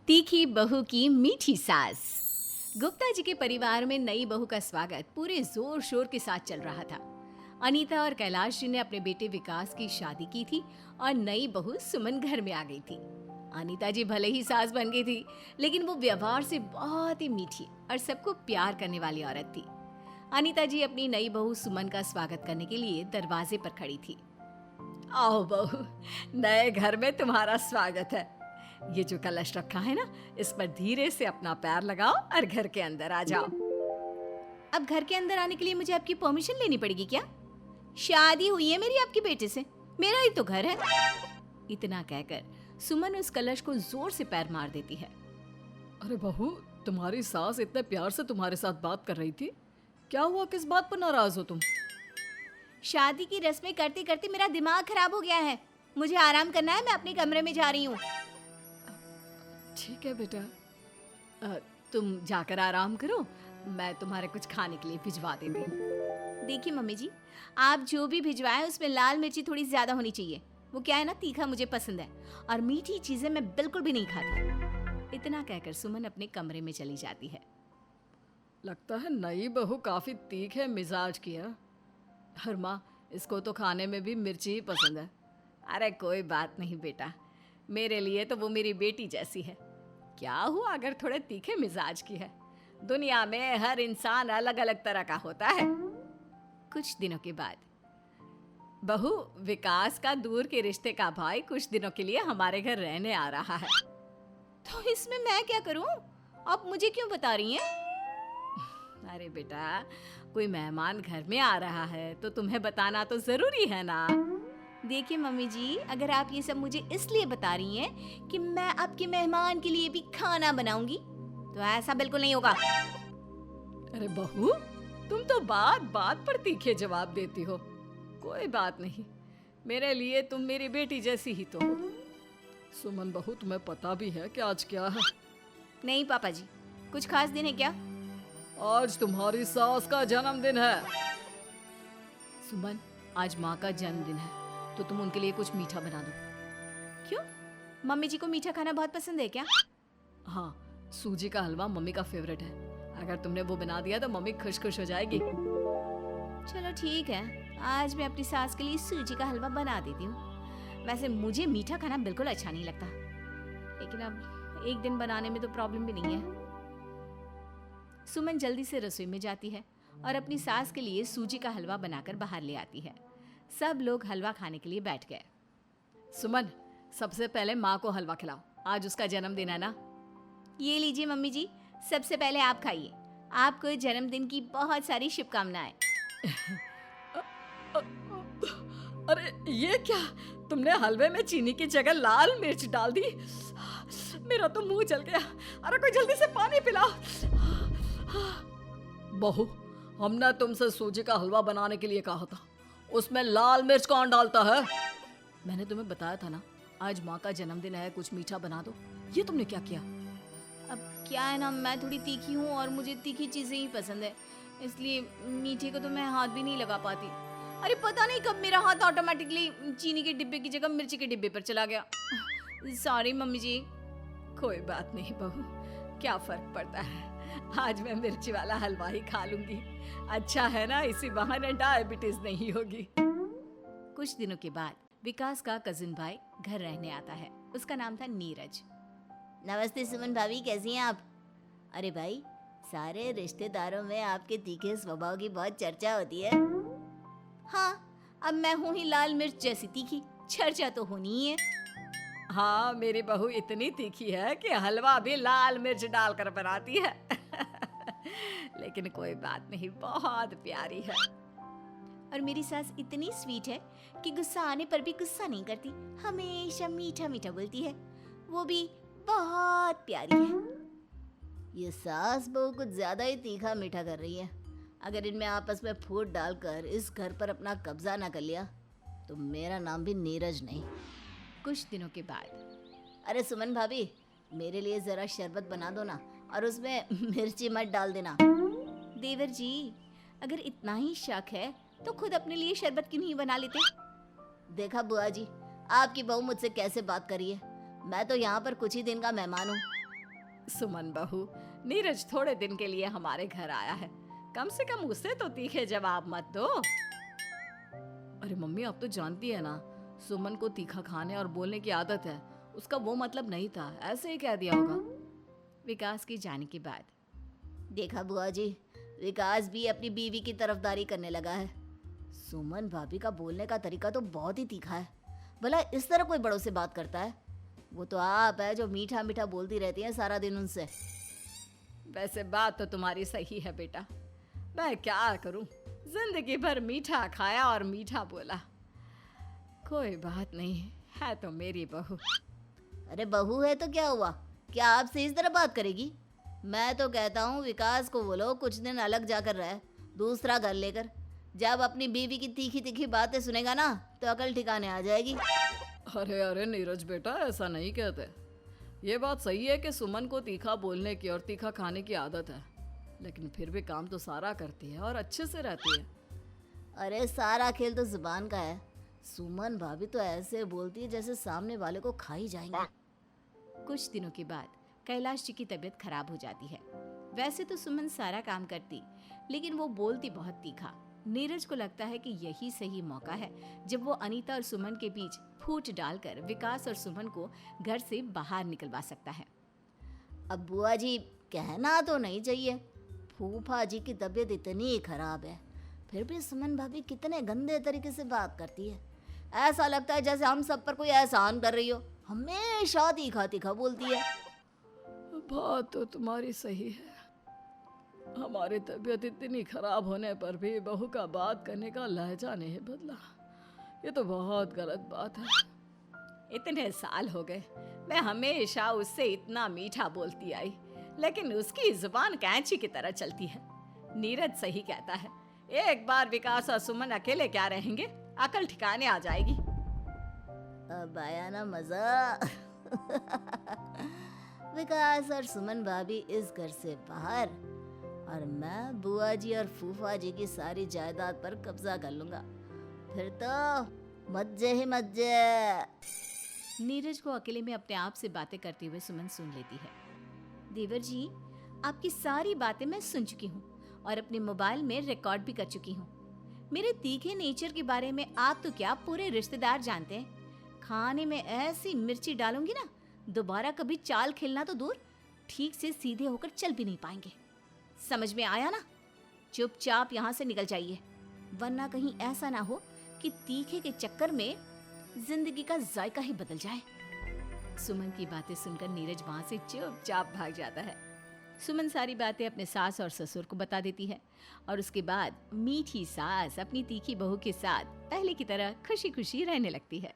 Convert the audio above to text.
तीखी बहू की मीठी सास। गुप्ता जी के परिवार में नई बहू का स्वागत पूरे जोर शोर के साथ चल रहा था। अनीता और कैलाश जी ने अपने बेटे विकास की शादी की थी और नई बहू सुमन घर में आ गई थी। अनीता जी भले ही सास बन गई थी, लेकिन वो व्यवहार से बहुत ही मीठी और सबको प्यार करने वाली औरत थी। अनीता जी अपनी नई बहू सुमन का स्वागत करने के लिए दरवाजे पर खड़ी थी। आओ बहू, नए घर में तुम्हारा स्वागत है। ये जो कलश रखा है ना, इस पर धीरे से अपना पैर लगाओ और घर के अंदर आ जाओ। अब घर के अंदर आने के लिए मुझे आपकी परमिशन लेनी पड़ेगी क्या? शादी हुई है मेरी आपके बेटे से, मेरा ही तो घर है। इतना कहकर सुमन उस कलश को जोर से पैर मार देती है। अरे बहू, तुम्हारी सास इतने प्यार से तुम्हारे साथ बात कर रही थी, क्या हुआ? किस बात पर नाराज हो तुम? शादी की रस्में करते करते मेरा दिमाग खराब हो गया है। मुझे आराम करना है, मैं अपने कमरे में जा रही हूँ। ठीक है बेटा, तुम जाकर आराम करो, मैं तुम्हारे कुछ खाने के लिए भिजवा देती हूँ। देखिए मम्मी जी, आप जो भी भिजवाएं उसमें लाल मिर्ची थोड़ी ज्यादा होनी चाहिए। वो क्या है ना, तीखा मुझे पसंद है और मीठी चीजें मैं बिल्कुल भी नहीं खाती। इतना कहकर सुमन अपने कमरे में चली जाती है। लगता है नई बहू काफी तीखे मिजाज की है। हर माँ, इसको तो खाने में भी मिर्ची ही पसंद है। अरे कोई बात नहीं बेटा, मेरे लिए तो वो मेरी बेटी जैसी है। क्या हुआ अगर थोड़े तीखे मिजाज की है? दुनिया में हर इंसान अलग अलग तरह का होता है। कुछ दिनों के बाद, बहू, विकास का दूर के रिश्ते का भाई कुछ दिनों के लिए हमारे घर रहने आ रहा है। तो इसमें मैं क्या करूं? आप मुझे क्यों बता रही हैं? अरे बेटा, कोई मेहमान घर में आ रहा है तो तुम्हें बताना तो जरूरी है ना। देखिए मम्मी जी, अगर आप ये सब मुझे इसलिए बता रही हैं कि मैं आपके मेहमान के लिए भी खाना बनाऊंगी, तो ऐसा बिल्कुल नहीं होगा। अरे बहू, तुम तो बात बात पर तीखे जवाब देती हो। कोई बात नहीं, मेरे लिए तुम मेरी बेटी जैसी ही तो हो। सुमन बहू, तुम्हें पता भी है कि आज क्या है? नहीं पापा जी, कुछ खास दिन है क्या? आज तुम्हारी सास का जन्मदिन है। सुमन, आज माँ का जन्मदिन है, तो तुम उनके लिए कुछ मीठा बना दो। क्यों? मम्मी जी को मीठा खाना बहुत पसंद है क्या? हाँ, सूजी का हलवा मम्मी का फेवरेट है। अगर तुमने वो बना दिया तो मम्मी खुश खुश हो जाएगी। चलो ठीक है, आज मैं अपनी सास के लिए सूजी का हलवा बना देती हूँ। वैसे मुझे मीठा खाना बिल्कुल अच्छा नहीं लगता, लेकिन अब एक दिन बनाने में तो प्रॉब्लम भी नहीं है। सुमन जल्दी से रसोई में जाती है और अपनी सास के लिए सूजी का हलवा बनाकर बाहर ले आती है। सब लोग हलवा खाने के लिए बैठ गए। सुमन, सबसे पहले माँ को हलवा खिलाओ, आज उसका जन्मदिन है ना। ये लीजिए मम्मी जी, सबसे पहले आप खाइए। आपको जन्मदिन की बहुत सारी शुभकामनाएं। अरे ये क्या, तुमने हलवे में चीनी की जगह लाल मिर्च डाल दी। मेरा तो मुंह जल गया। अरे कोई जल्दी से पानी पिलाओ। बहू, हमने तुमसे सूजी का हलवा बनाने के लिए कहा था, उसमें लाल मिर्च कौन डालता है? मैंने तुम्हें बताया था ना, आज माँ का जन्मदिन है, कुछ मीठा बना दो। ये तुमने क्या किया? अब क्या है ना, मैं थोड़ी तीखी हूँ और मुझे तीखी चीजें ही पसंद है, इसलिए मीठे को तो मैं हाथ भी नहीं लगा पाती। अरे पता नहीं कब मेरा हाथ ऑटोमेटिकली चीनी के डिब्बे की जगह मिर्ची के डिब्बे पर चला गया। सॉरी मम्मी जी। कोई बात नहीं बहू, क्या फर्क पड़ता है, आज मैं मिर्ची वाला हलवा ही खा लूंगी। अच्छा है ना, इसी बहाने डायबिटीज नहीं होगी। कुछ दिनों के बाद विकास का कजिन भाई घर रहने आता है। उसका नाम था नीरज। नमस्ते सुमन भाभी, कैसी हैं आप? अरे भाई, सारे रिश्तेदारों में आपके तीखे स्वभाव की बहुत चर्चा होती है। हाँ, अब मैं हूँ ही लाल मिर्च जैसी तीखी, चर्चा तो होनी ही है। हाँ, मेरी बहू इतनी तीखी है कि हलवा भी लाल मिर्च डालकर बनाती है। लेकिन कोई बात नहीं, बहुत प्यारी है। और मेरी सास इतनी स्वीट है कि गुस्सा आने पर भी गुस्सा नहीं करती, हमेशा मीठा मीठा बोलती है, वो भी बहुत प्यारी है। ये सास बहू कुछ ज्यादा ही तीखा मीठा कर रही है। अगर इनमें आपस में फूट डालकर इस घर पर अपना कब्जा ना कर लिया तो मेरा नाम भी नीरज नहीं। कुछ दिनों के बाद, अरे सुमन भाभी, मेरे लिए जरा शरबत बना दो ना, और उसमें मिर्ची मत डाल देना। देवर जी, अगर इतना ही शक है तो खुद अपने लिए शरबत क्यों नहीं बना लेते? देखा बुआ जी, आपकी बहू मुझसे कैसे बात करी है। मैं तो यहाँ पर कुछ ही दिन का मेहमान हूँ, सुमन बहू, नीरज थोड़े दिन के लिए हमारे घर आया है, कम से कम उसे तो तीखे जवाब मत दो। अरे मम्मी, आप तो जानती है ना, सुमन को तीखा खाने और बोलने की आदत है। उसका वो मतलब नहीं था, ऐसे ही कह दिया होगा। विकास के जाने के बाद देखा बुआ जी, विकास भी अपनी बीवी की तरफदारी करने लगा है। सुमन भाभी का बोलने का तरीका तो बहुत ही तीखा है। भला इस तरह कोई बड़ों से बात करता है? वो तो आप है जो मीठा मीठा बोलती रहती हैं सारा दिन उनसे। वैसे बात तो तुम्हारी सही है बेटा, मैं क्या करूं, जिंदगी भर मीठा खाया और मीठा बोला। कोई बात नहीं, है तो मेरी बहू। अरे बहू है तो क्या हुआ, क्या आपसे इस तरह बात करेगी? मैं तो कहता हूँ विकास को बोलो कुछ दिन अलग जाकर रहे, दूसरा घर लेकर। जब अपनी बीवी की तीखी तीखी बातें सुनेगा ना तो अकल ठिकाने आ जाएगी। अरे अरे नीरज बेटा, ऐसा नहीं कहते। ये बात सही है कि सुमन को तीखा बोलने की और तीखा खाने की आदत है, लेकिन फिर भी काम तो सारा करती है और अच्छे से रहती है। अरे सारा खेल तो जुबान का है। सुमन भाभी तो ऐसे बोलती है जैसे सामने वाले को खा ही जाएंगे। कुछ दिनों के बाद कैलाश जी की तबीयत खराब हो जाती है। वैसे तो सुमन सारा काम करती, लेकिन वो बोलती बहुत तीखा। नीरज को लगता है कि यही सही मौका है जब वो अनीता और सुमन के बीच फूट डालकर विकास और सुमन को घर से बाहर निकलवा सकता है। अब बुआ जी, कहना तो नहीं चाहिए, फूफा जी की तबीयत इतनी खराब है, फिर भी सुमन भाभी कितने गंदे तरीके से बात करती है। ऐसा लगता है जैसे हम सब पर कोई एहसान कर रही हो। हमेशा तीखा तीखा बोलती है। बात तो तुम्हारी सही है, हमारी तबीयत इतनी खराब होने पर भी बहू का बात करने का लहजा नहीं बदला। ये तो बहुत गलत बात है। इतने साल हो गए, मैं हमेशा उससे इतना मीठा बोलती आई, लेकिन उसकी जुबान कैंची की तरह चलती है। नीरज सही कहता है, एक बार विकास और सुमन अकेले क्या रहेंगे, अकल ठिकाने आ जाएगी। अब आया ना मजा। विकास और सुमन भाभी इस घर से बाहर, और मैं बुआ जी और फूफा जी की सारी जायदाद पर कब्जा कर लूंगा। फिर तो मज्जे ही मज्जे। नीरज को अकेले में अपने आप से बातें करते हुए सुमन सुन लेती है। देवर जी, आपकी सारी बातें मैं सुन चुकी हूँ और अपने मोबाइल में रिकॉर्ड भी कर चुकी हूँ। मेरे तीखे नेचर के बारे में आप तो क्या पूरे रिश्तेदार जानते हैं। खाने में ऐसी मिर्ची डालूंगी ना, दोबारा कभी चाल खेलना तो दूर, ठीक से सीधे होकर चल भी नहीं पाएंगे। समझ में आया ना? चुपचाप यहाँ से निकल जाइए, वरना कहीं ऐसा ना हो कि तीखे के चक्कर में जिंदगी का जायका ही बदल जाए। सुमन की बातें सुनकर नीरज वहां से चुपचाप भाग जाता है। सुमन सारी बातें अपने सास और ससुर को बता देती है और उसके बाद मीठी सास अपनी तीखी बहू के साथ पहले की तरह खुशी खुशी रहने लगती है।